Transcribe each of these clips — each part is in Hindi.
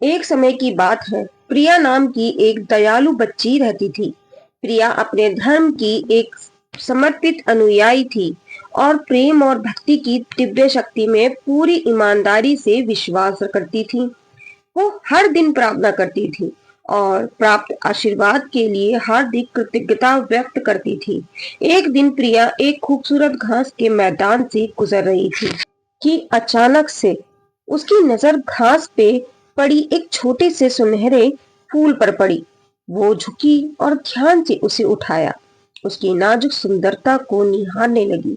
एक समय की बात है, प्रिया नाम की एक दयालु बच्ची रहती थी। प्रिया अपने धर्म की एक समर्पित अनुयायी थी और प्रेम और भक्ति की दिव्य शक्ति में पूरी ईमानदारी से विश्वास करती थी। वो हर दिन प्रार्थना करती थी और प्राप्त आशीर्वाद के लिए हार्दिक कृतज्ञता व्यक्त करती थी। एक दिन प्रिया एक खूबसूरत घास के मैदान से गुजर रही थी कि अचानक से उसकी नजर घास पे पड़ी एक छोटे से सुनहरे फूल पर पड़ी। वो झुकी और ध्यान से उसे उठाया, उसकी नाजुक सुंदरता को निहारने लगी।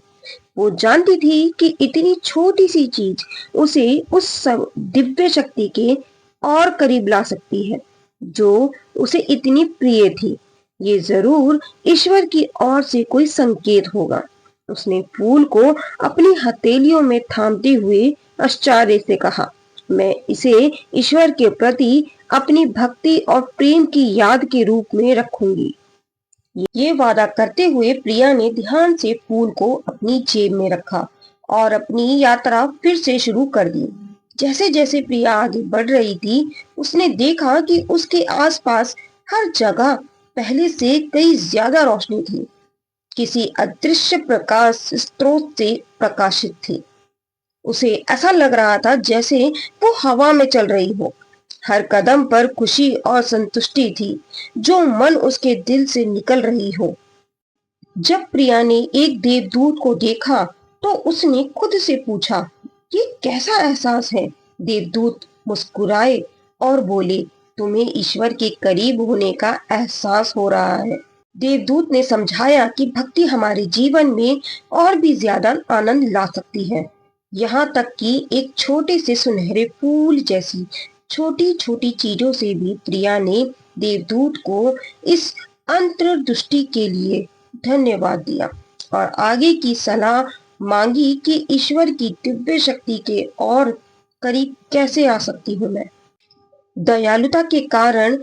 वो जानती थी कि इतनी छोटी सी चीज उसे उस सब दिव्य शक्ति के और करीब ला सकती है जो उसे इतनी प्रिय थी। ये जरूर ईश्वर की ओर से कोई संकेत होगा। उसने फूल को अपनी हथेलियों में थामते हुए आश्चर्य से कहा, मैं इसे ईश्वर के प्रति अपनी भक्ति और प्रेम की याद के रूप में रखूंगी। ये वादा करते हुए प्रिया ने ध्यान से फूल को अपनी जेब में रखा और अपनी यात्रा फिर से शुरू कर दी। जैसे जैसे प्रिया आगे बढ़ रही थी, उसने देखा कि उसके आसपास हर जगह पहले से कई ज्यादा रोशनी थी, किसी अदृश्य प्रकाश स्रोत से प्रकाशित थी। उसे ऐसा लग रहा था जैसे वो हवा में चल रही हो। हर कदम पर खुशी और संतुष्टि थी जो मन उसके दिल से निकल रही हो। जब प्रिया ने एक देवदूत को देखा तो उसने खुद से पूछा, ये कैसा एहसास है? देवदूत मुस्कुराए और बोले, तुम्हें ईश्वर के करीब होने का एहसास हो रहा है। देवदूत ने समझाया कि भक्ति हमारे जीवन में और भी ज्यादा आनंद ला सकती है, यहाँ तक कि एक छोटे से सुनहरे फूल जैसी छोटी छोटी चीजों से भी। प्रिया ने देवदूत को इस अंतर्दृष्टि के लिए धन्यवाद दिया और आगे की सलाह मांगी कि ईश्वर की दिव्य शक्ति के और करीब कैसे आ सकती हूँ मैं। दयालुता के कारण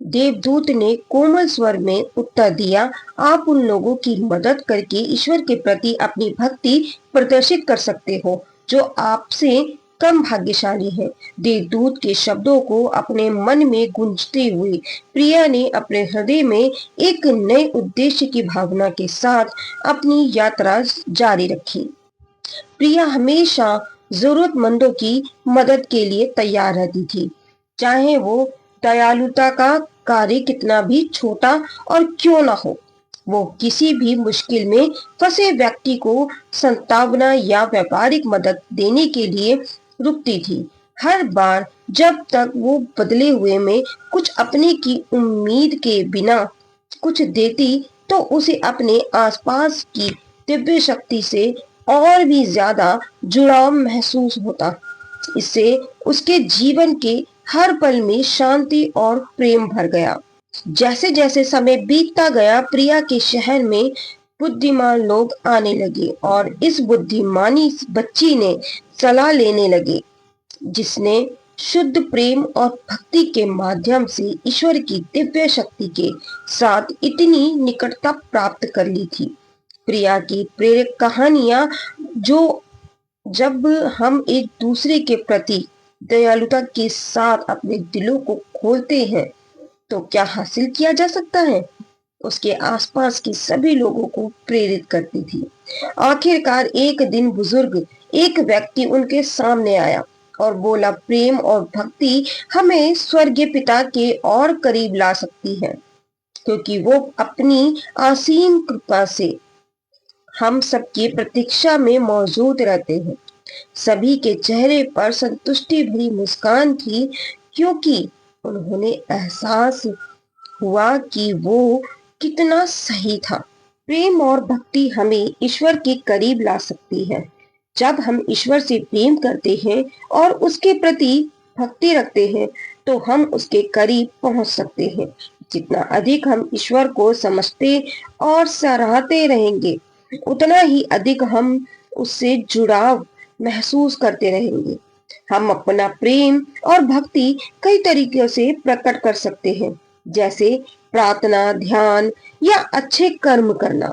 देवदूत ने कोमल स्वर में उत्तर दिया, आप उन लोगों की मदद करके ईश्वर के प्रति अपनी भक्ति प्रदर्शित कर सकते हो जो आपसे कम भाग्यशाली है। देवदूत के शब्दों को अपने मन में गूंजते हुए प्रिया ने अपने हृदय में एक नए उद्देश्य की भावना के साथ अपनी यात्रा जारी रखी। प्रिया हमेशा जरूरतमंदों की मदद के लिए तैयार रहती थी, चाहे वो दयालुता का कार्य कितना भी छोटा और क्यों ना हो। वो किसी भी मुश्किल में फंसे व्यक्ति को सांत्वना या व्यापारिक मदद देने के लिए रुकती थी। हर बार जब तक वो बदले हुए में कुछ अपने की उम्मीद के बिना कुछ देती तो उसे अपने आसपास की दिव्य शक्ति से और भी ज्यादा जुड़ाव महसूस होता। इससे उसके जीवन के हर पल में शांति और प्रेम भर गया। जैसे जैसे समय बीतता गया, प्रिया के शहर में बुद्धिमान लोग आने लगे और इस बुद्धिमानी बच्ची ने सलाह लेने लगे, जिसने शुद्ध प्रेम और भक्ति के माध्यम से ईश्वर की दिव्य शक्ति के साथ इतनी निकटता प्राप्त कर ली थी। प्रिया की प्रेरक कहानियां जो जब हम एक दूसरे के प्रति दयालुता के साथ अपने दिलों को खोलते हैं तो क्या हासिल किया जा सकता है, उसके आसपास के सभी लोगों को प्रेरित करती थी। आखिरकार एक दिन बुजुर्ग एक व्यक्ति उनके सामने आया और बोला, प्रेम और भक्ति हमें स्वर्गीय पिता के और करीब ला सकती है, क्योंकि वो अपनी असीम कृपा से हम सबकी प्रतीक्षा में मौजूद रहते हैं। सभी के चेहरे पर संतुष्टि भरी मुस्कान थी, क्योंकि उन्होंने एहसास हुआ कि वो कितना सही था। प्रेम और भक्ति हमें ईश्वर के करीब ला सकती है। जब हम ईश्वर से प्रेम करते हैं और उसके प्रति भक्ति रखते हैं तो हम उसके करीब पहुंच सकते हैं। जितना अधिक हम ईश्वर को समझते और सराहते रहेंगे, उतना ही अधिक हम उससे जुड़ाव महसूस करते रहेंगे। हम अपना प्रेम और भक्ति कई तरीकों से प्रकट कर सकते हैं, जैसे प्रार्थना, ध्यान या अच्छे कर्म करना।